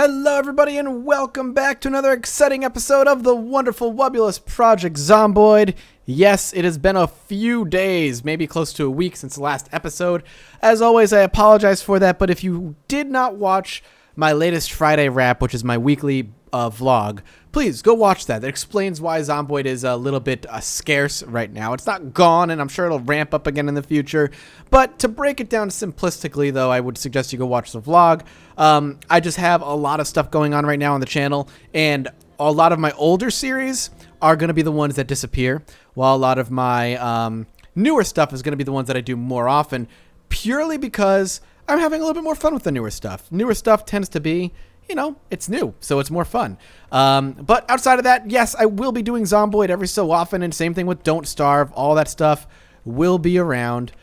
Hello everybody and welcome back to another exciting episode of the wonderful, wobulous Project Zomboid. Yes, it has been a few days, maybe close to a week since the last episode. As always, I apologize for that, but if you did not watch my latest Friday wrap, which is my weekly vlog, please go watch that. It explains why Zomboid is a little bit scarce right now. It's not gone, and I'm sure it'll ramp up again in the future. But to break it down simplistically, though, I would suggest you go watch the vlog. I just have a lot of stuff going on right now on the channel, and a lot of my older series are going to be the ones that disappear, while a lot of my newer stuff is going to be the ones that I do more often, purely because I'm having a little bit more fun with the newer stuff. Newer stuff tends to be, you know, it's new, so it's more fun. But outside of that, yes, I will be doing Zomboid every so often, and same thing with Don't Starve. All that stuff will be around.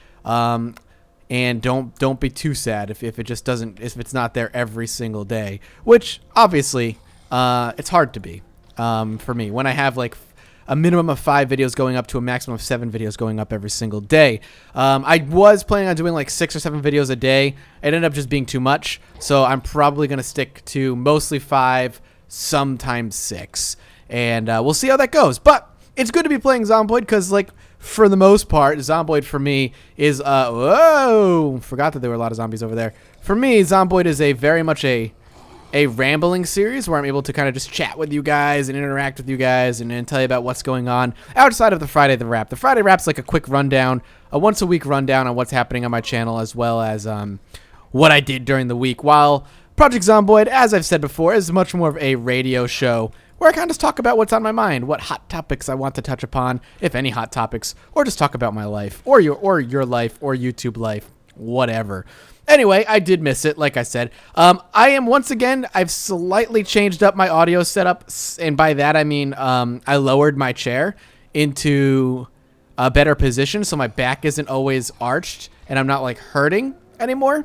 And don't be too sad if it just doesn't, if it's not there every single day, which obviously it's hard to be for me when I have like a minimum of 5 videos going up to a maximum of 7 videos going up every single day. I was planning on doing like 6 or 7 videos a day. It ended up just being too much, so I'm probably going to stick to mostly 5, sometimes 6, and we'll see how that goes. But it's good to be playing Zomboid because, like, for the most part, Zomboid for me is, whoa, forgot that there were a lot of zombies over there. For me, Zomboid is very much a rambling series where I'm able to kind of just chat with you guys and interact with you guys and tell you about what's going on outside of the Friday the Wrap. The Friday Wrap's like a quick rundown, a once-a-week rundown on what's happening on my channel, as well as what I did during the week, while Project Zomboid, as I've said before, is much more of a radio show where I kind of just talk about what's on my mind, what hot topics I want to touch upon, if any hot topics, or just talk about my life, or your life, or YouTube life, whatever. Anyway, I did miss it, like I said. I am, once again, I've slightly changed up my audio setup, and by that I mean I lowered my chair into a better position so my back isn't always arched, and I'm not, like, hurting anymore.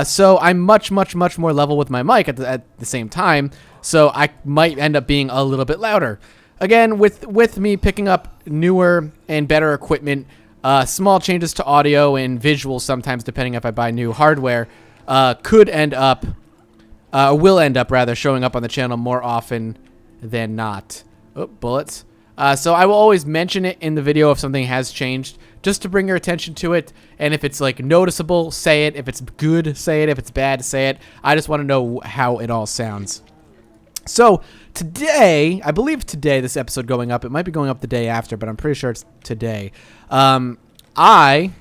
So I'm much more level with my mic at the same time, so I might end up being a little bit louder. Again, with me picking up newer and better equipment, small changes to audio and visuals sometimes, depending if I buy new hardware, will end up rather showing up on the channel more often than not. Oh, bullets. So I will always mention it in the video if something has changed, just to bring your attention to it. And if it's like noticeable, say it. If it's good, say it. If it's bad, say it. I just want to know how it all sounds. So today, I believe today, this episode going up, it might be going up the day after, but I'm pretty sure it's today. I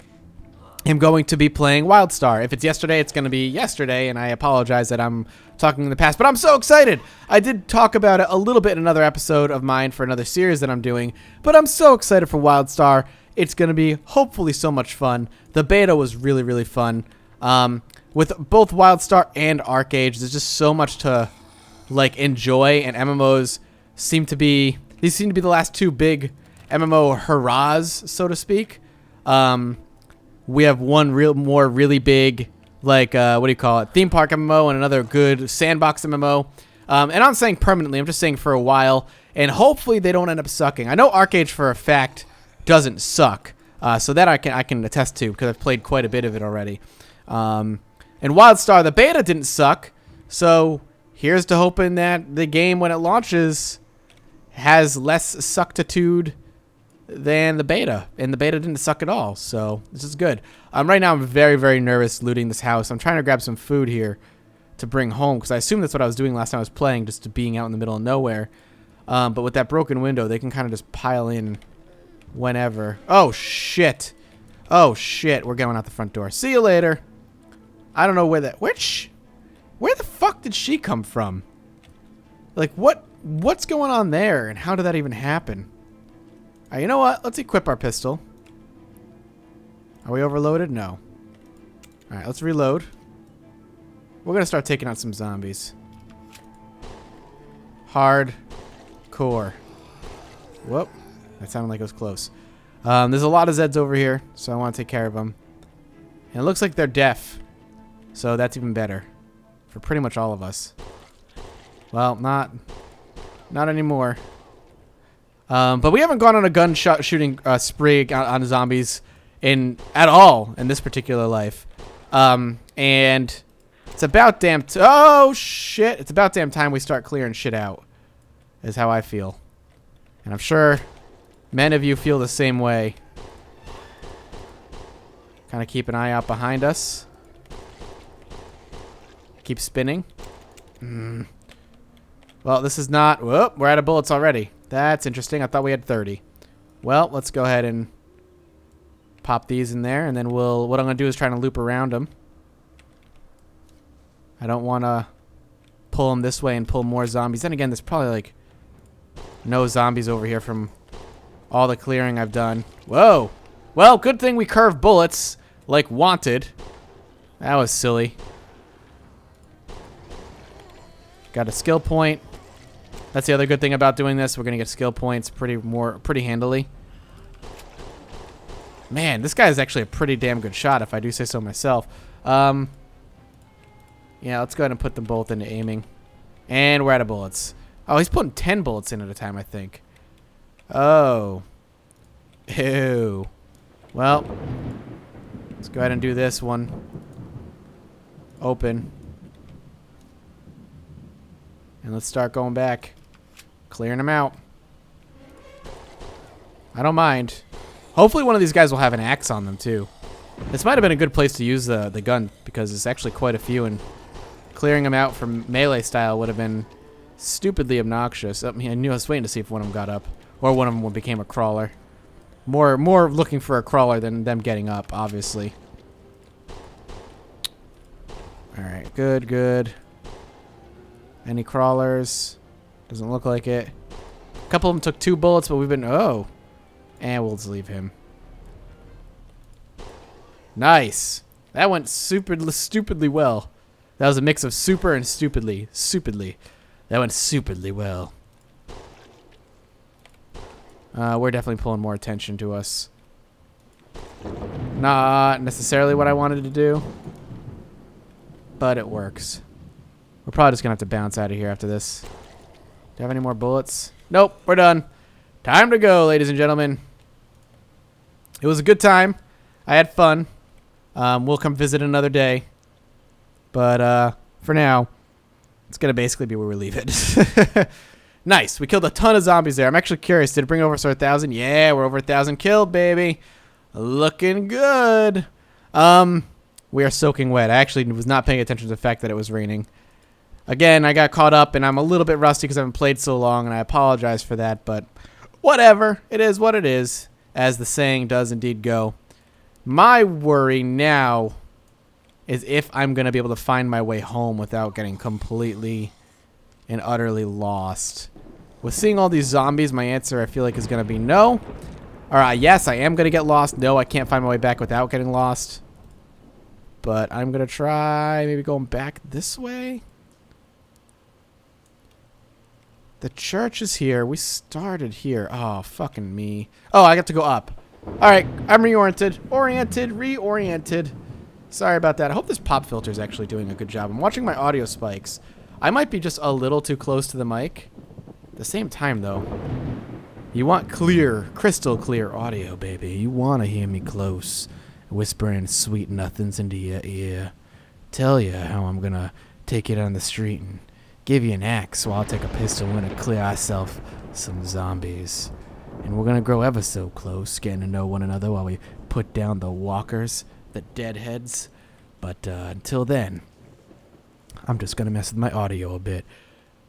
am going to be playing WildStar. If it's yesterday, it's going to be yesterday, and I apologize that I'm talking in the past, but I'm so excited. I did talk about it a little bit in another episode of mine for another series that I'm doing, but I'm so excited for WildStar. It's going to be hopefully so much fun. The beta was really fun. With both WildStar and ArcAge, there's just so much to like enjoy, and MMOs seem to be the last 2 big MMO hurrahs, so to speak. We have one really big, like, what do you call it, theme park MMO, and another good sandbox MMO. And I'm not saying permanently, I'm just saying for a while, and hopefully they don't end up sucking. I know ArcAge for a fact doesn't suck, so that I can attest to, because I've played quite a bit of it already. And WildStar, the beta didn't suck, so here's to hoping that the game, when it launches, has less suctitude than the beta, and the beta didn't suck at all, so this is good. Right now I'm very nervous looting this house. I'm trying to grab some food here to bring home, because I assume that's what I was doing last time I was playing, just being out in the middle of nowhere. But with that broken window, they can kind of just pile in whenever. Oh shit, we're going out the front door. See you later. I don't know where the fuck did she come from? Like, what's going on there, and how did that even happen? You know what? Let's equip our pistol. Are we overloaded? No. Alright, let's reload. We're going to start taking out some zombies. Hardcore. Whoop. That sounded like it was close. There's a lot of Zeds over here, so I want to take care of them. And it looks like they're deaf, so that's even better for pretty much all of us. Well, not anymore. But we haven't gone on a gun shooting spree on zombies at all in this particular life. And It's about damn oh, shit. It's about damn time we start clearing shit out, is how I feel. And I'm sure many of you feel the same way. Kind of keep an eye out behind us. Keep spinning. Well, this is not... Whoop, we're out of bullets already. That's interesting. I thought we had 30. Well, let's go ahead and pop these in there, and then we'll... What I'm going to do is try to loop around them. I don't want to pull them this way and pull more zombies. Then again, there's probably, like, no zombies over here from all the clearing I've done. Whoa! Well, good thing we curved bullets like wanted. That was silly. Got a skill point. That's the other good thing about doing this. We're gonna get skill points pretty handily. Man, this guy is actually a pretty damn good shot, if I do say so myself. Yeah, let's go ahead and put them both into aiming. And we're out of bullets. Oh, he's putting 10 bullets in at a time, I think. Oh. Ew. Well, let's go ahead and do this one. Open. And let's start going back. Clearing them out. I don't mind. Hopefully one of these guys will have an axe on them, too. This might have been a good place to use the gun, because there's actually quite a few, and clearing them out from melee style would have been stupidly obnoxious. I mean, I was waiting to see if one of them got up. Or one of them became a crawler. More looking for a crawler than them getting up, obviously. Alright, good, good. Any crawlers? Doesn't look like it. A couple of them took 2 bullets, but we've been... Oh. And we'll just leave him. Nice. That went stupidly well. That was a mix of super and stupidly. Stupidly. That went stupidly well. We're definitely pulling more attention to us. Not necessarily what I wanted to do, but it works. We're probably just going to have to bounce out of here after this. Do you have any more bullets? Nope, we're done. Time to go, ladies and gentlemen. It was a good time. I had fun. We'll come visit another day. But for now, it's going to basically be where we leave it. Nice. We killed a ton of zombies there. I'm actually curious. Did it bring over us 1,000? Yeah, we're over 1,000 killed, baby. Looking good. We are soaking wet. I actually was not paying attention to the fact that it was raining. Again, I got caught up, and I'm a little bit rusty because I haven't played so long, and I apologize for that, but whatever. It is what it is, as the saying does indeed go. My worry now is if I'm going to be able to find my way home without getting completely and utterly lost. With seeing all these zombies, my answer I feel like is going to be no. Alright, yes, I am going to get lost. No, I can't find my way back without getting lost. But I'm going to try maybe going back this way. The church is here. We started here. Oh, fucking me. Oh, I got to go up. Alright, I'm reoriented. Reoriented. Sorry about that. I hope this pop filter is actually doing a good job. I'm watching my audio spikes. I might be just a little too close to the mic. At the same time, though, you want clear, crystal clear audio, baby. You want to hear me close, whispering sweet nothings into your ear. Tell you how I'm going to take it on the street and give you an axe while I'll take a pistol and to clear ourselves some zombies. And we're going to grow ever so close, getting to know one another while we put down the walkers, the deadheads. But until then, I'm just going to mess with my audio a bit.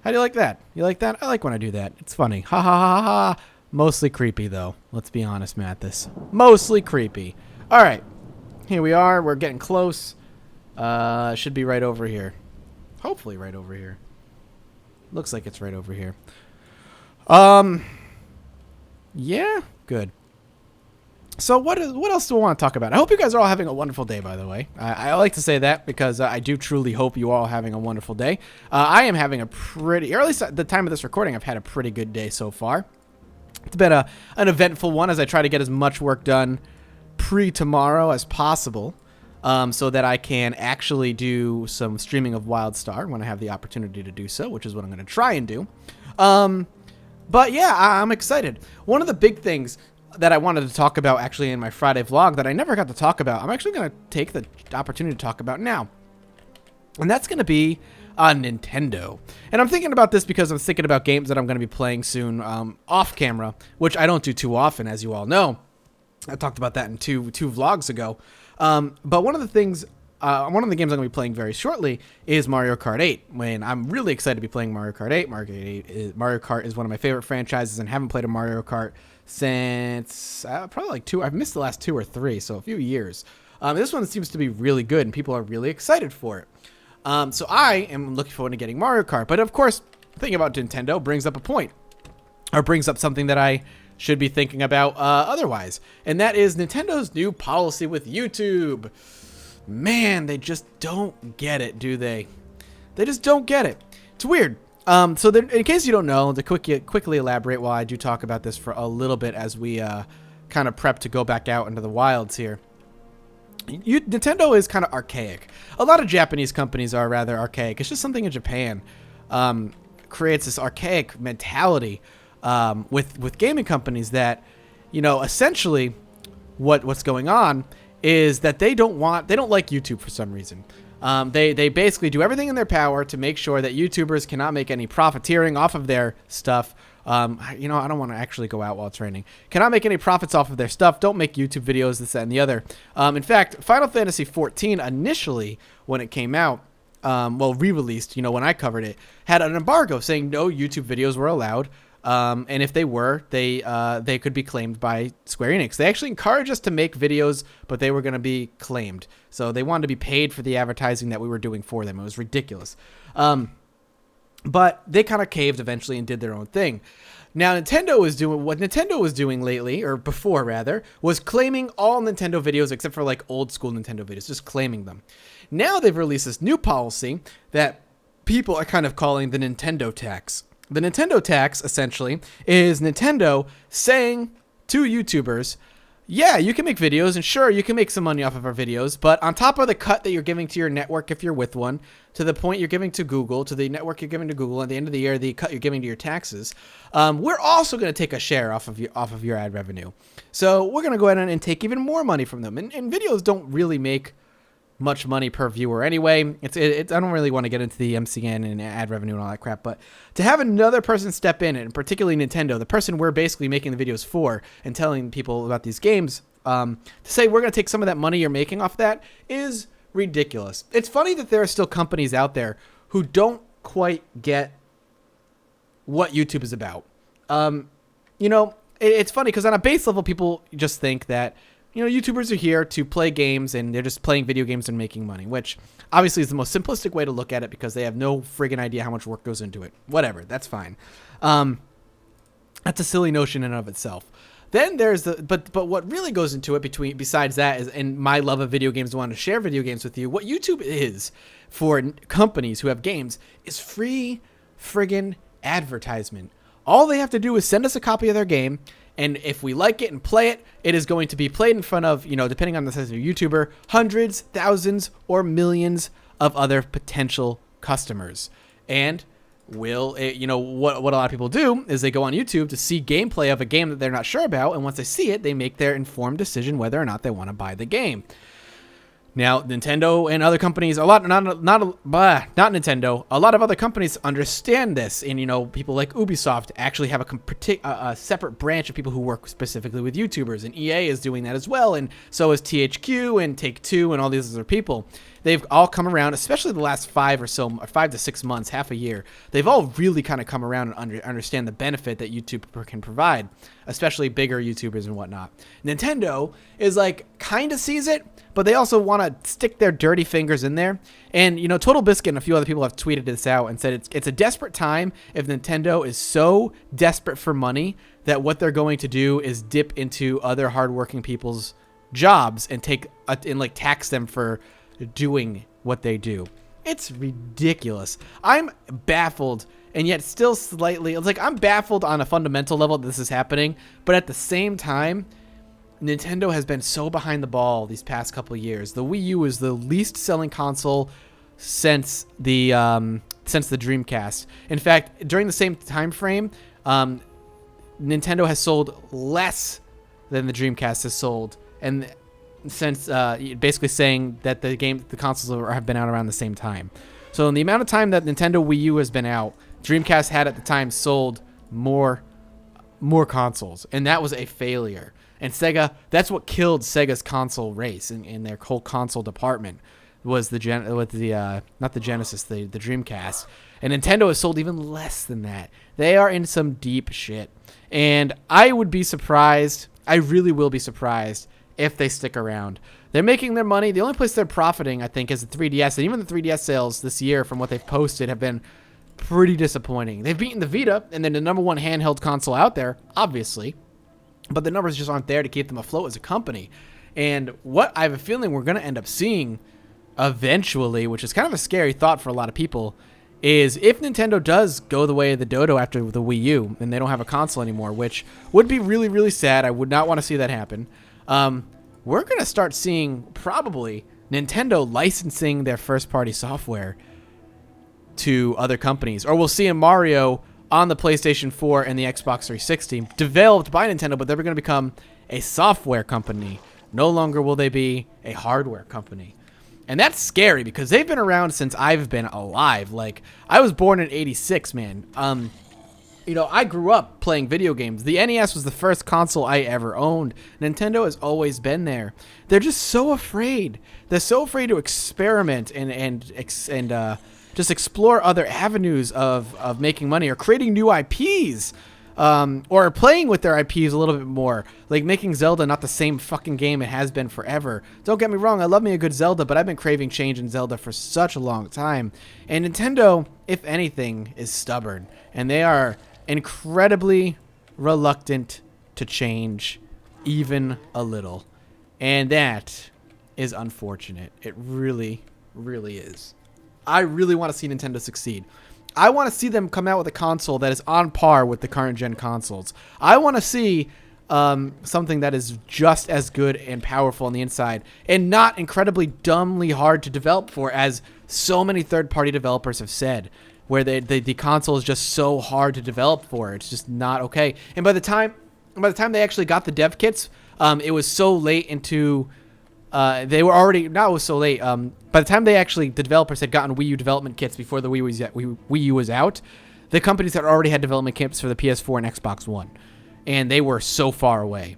How do you like that? You like that? I like when I do that. It's funny. Ha ha ha ha. Mostly creepy, though. Let's be honest, Mathis. Mostly creepy. All right. Here we are. We're getting close. Should be right over here. Hopefully right over here. Looks like it's right over here. Yeah. Good. So what else do I want to talk about? I hope you guys are all having a wonderful day, by the way. I like to say that because I do truly hope you all are having a wonderful day. I am having a pretty, or at least at the time of this recording, I've had a pretty good day so far. It's been an eventful one as I try to get as much work done pre-tomorrow as possible so that I can actually do some streaming of WildStar when I have the opportunity to do so, which is what I'm going to try and do. But yeah, I'm excited. One of the big things that I wanted to talk about actually in my Friday vlog that I never got to talk about, I'm actually going to take the opportunity to talk about now. And that's going to be on Nintendo. And I'm thinking about this because I'm thinking about games that I'm going to be playing soon off camera, which I don't do too often, as you all know. I talked about that in two vlogs ago. But one of the games I'm going to be playing very shortly is Mario Kart 8. When I'm really excited to be playing Mario Kart 8. Mario Kart is one of my favorite franchises, and haven't played a Mario Kart since probably like two. I've missed the last 2 or 3, so a few years. This one seems to be really good, and people are really excited for it. So I am looking forward to getting Mario Kart. But of course, thinking about Nintendo brings up a point, or brings up something that I should be thinking about otherwise. And that is Nintendo's new policy with YouTube. Man, they just don't get it, do they? They just don't get it. It's weird. So in case you don't know, to quickly elaborate while I do talk about this for a little bit as we kind of prep to go back out into the wilds here. Nintendo is kind of archaic. A lot of Japanese companies are rather archaic. It's just something in Japan creates this archaic mentality with gaming companies that, essentially what's going on is that they don't like YouTube for some reason. They basically do everything in their power to make sure that YouTubers cannot make any profiteering off of their stuff. I don't want to actually go out while it's raining. Cannot make any profits off of their stuff. Don't make YouTube videos, this, that, and the other. In fact, Final Fantasy XIV initially, when it came out, re-released, when I covered it, had an embargo saying no YouTube videos were allowed. And if they were, they could be claimed by Square Enix. They actually encouraged us to make videos, but they were going to be claimed. So they wanted to be paid for the advertising that we were doing for them. It was ridiculous. But they kind of caved eventually and did their own thing. Now, what Nintendo was doing lately, or before rather, was claiming all Nintendo videos except for like old school Nintendo videos, just claiming them. Now they've released this new policy that people are kind of calling the Nintendo tax. The Nintendo tax, essentially, is Nintendo saying to YouTubers, yeah, you can make videos, and sure, you can make some money off of our videos, but on top of the cut that you're giving to your network if you're with one, to the point you're giving to Google, to the network you're giving to Google, at the end of the year, the cut you're giving to your taxes, we're also going to take a share off of your ad revenue. So we're going to go ahead and take even more money from them. And videos don't really make much money per viewer anyway. I don't really want to get into the MCN and ad revenue and all that crap, but to have another person step in, and particularly Nintendo, the person we're basically making the videos for and telling people about these games, to say we're going to take some of that money you're making off that is ridiculous. It's funny that there are still companies out there who don't quite get what YouTube is about. It's funny because on a base level, people just think that YouTubers are here to play games and they're just playing video games and making money, which obviously is the most simplistic way to look at it because they have no friggin' idea how much work goes into it. Whatever, that's fine. That's a silly notion in and of itself. Then there's but what really goes into it besides that is, and my love of video games, wanting to share video games with you, what YouTube is for companies who have games is free friggin' advertisement. All they have to do is send us a copy of their game, and if we like it and play it, it is going to be played in front of, depending on the size of your YouTuber, hundreds, thousands, or millions of other potential customers. And what a lot of people do is they go on YouTube to see gameplay of a game that they're not sure about, and once they see it, they make their informed decision whether or not they want to buy the game. Now, Nintendo and other companies, not Nintendo, a lot of other companies understand this. And, people like Ubisoft actually have a separate branch of people who work specifically with YouTubers. And EA is doing that as well. And so is THQ and Take-Two and all these other people. They've all come around, especially the last 5 to 6 months, half a year. They've all really kind of come around and understand the benefit that YouTube can provide, especially bigger YouTubers and whatnot. Nintendo is kind of sees it, but they also want to stick their dirty fingers in there. And, Total Biscuit and a few other people have tweeted this out and said it's a desperate time if Nintendo is so desperate for money that what they're going to do is dip into other hardworking people's jobs and tax them for doing what they do. It's ridiculous. I'm baffled, and yet still slightly, I'm baffled on a fundamental level that this is happening, but at the same time, Nintendo has been so behind the ball these past couple of years. The Wii U is the least selling console since the Dreamcast. In fact, during the same time frame, Nintendo has sold less than the Dreamcast has sold, and since basically saying that the consoles have been out around the same time. So in the amount of time that Nintendo Wii U has been out, Dreamcast had at the time sold more consoles, and that was a failure. And Sega, that's what killed Sega's console race in their whole console department, was not the Genesis, the Dreamcast. And Nintendo has sold even less than that. They are in some deep shit. And I would be surprised, I really will be surprised, if they stick around. They're making their money. The only place they're profiting, I think, is the 3DS. And even the 3DS sales this year, from what they've posted, have been pretty disappointing. They've beaten the Vita, and they're the number one handheld console out there, obviously. But the numbers just aren't there to keep them afloat as a company. And what I have a feeling we're going to end up seeing eventually, which is kind of a scary thought for a lot of people, is if Nintendo does go the way of the dodo after the Wii U and they don't have a console anymore, which would be really, really sad. I would not want to see that happen. We're going to start seeing probably Nintendo licensing their first-party software to other companies. Or we'll see a Mario on the PlayStation 4 and the Xbox 360, developed by Nintendo, but they're going to become a software company. No longer will they be a hardware company. And that's scary because they've been around since I've been alive. Like, I was born in 86, man. I grew up playing video games. The NES was the first console I ever owned. Nintendo has always been there. They're just so afraid. They're so afraid to experiment and just explore other avenues of making money or creating new IPs, or playing with their IPs a little bit more, like making Zelda not the same fucking game it has been forever. Don't get me wrong, I love me a good Zelda, but I've been craving change in Zelda for such a long time. And Nintendo, if anything, is stubborn, and they are incredibly reluctant to change even a little. And that is unfortunate. It really, really is. I really want to see Nintendo succeed. I want to see them come out with a console that is on par with the current gen consoles. I want to see something that is just as good and powerful on the inside and not incredibly dumbly hard to develop for, as so many third-party developers have said, where the console is just so hard to develop for. It's just not okay. And by the time they actually got the dev kits, it was so late into... they were already... Not it was so late. By the time the developers had gotten Wii U development kits before the Wii U was out, the companies had already had development kits for the PS4 and Xbox One. And they were so far away.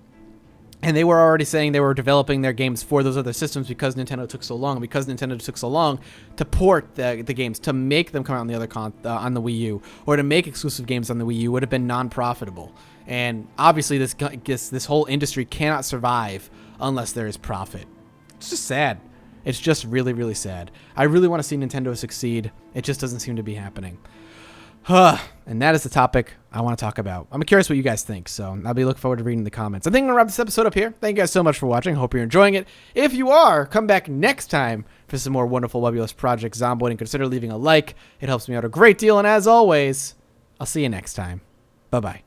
And they were already saying they were developing their games for those other systems because Nintendo took so long. Because Nintendo took so long to port the games, to make them come out on the on the Wii U, or to make exclusive games on the Wii U, would have been non-profitable. And obviously this whole industry cannot survive unless there is profit. It's just sad. It's just really, really sad. I really want to see Nintendo succeed. It just doesn't seem to be happening. And that is the topic I want to talk about. I'm curious what you guys think, so I'll be looking forward to reading the comments. I think I'm going to wrap this episode up here. Thank you guys so much for watching. Hope you're enjoying it. If you are, come back next time for some more wonderful Webulous Project Zomboid, and consider leaving a like. It helps me out a great deal, and as always, I'll see you next time. Bye-bye.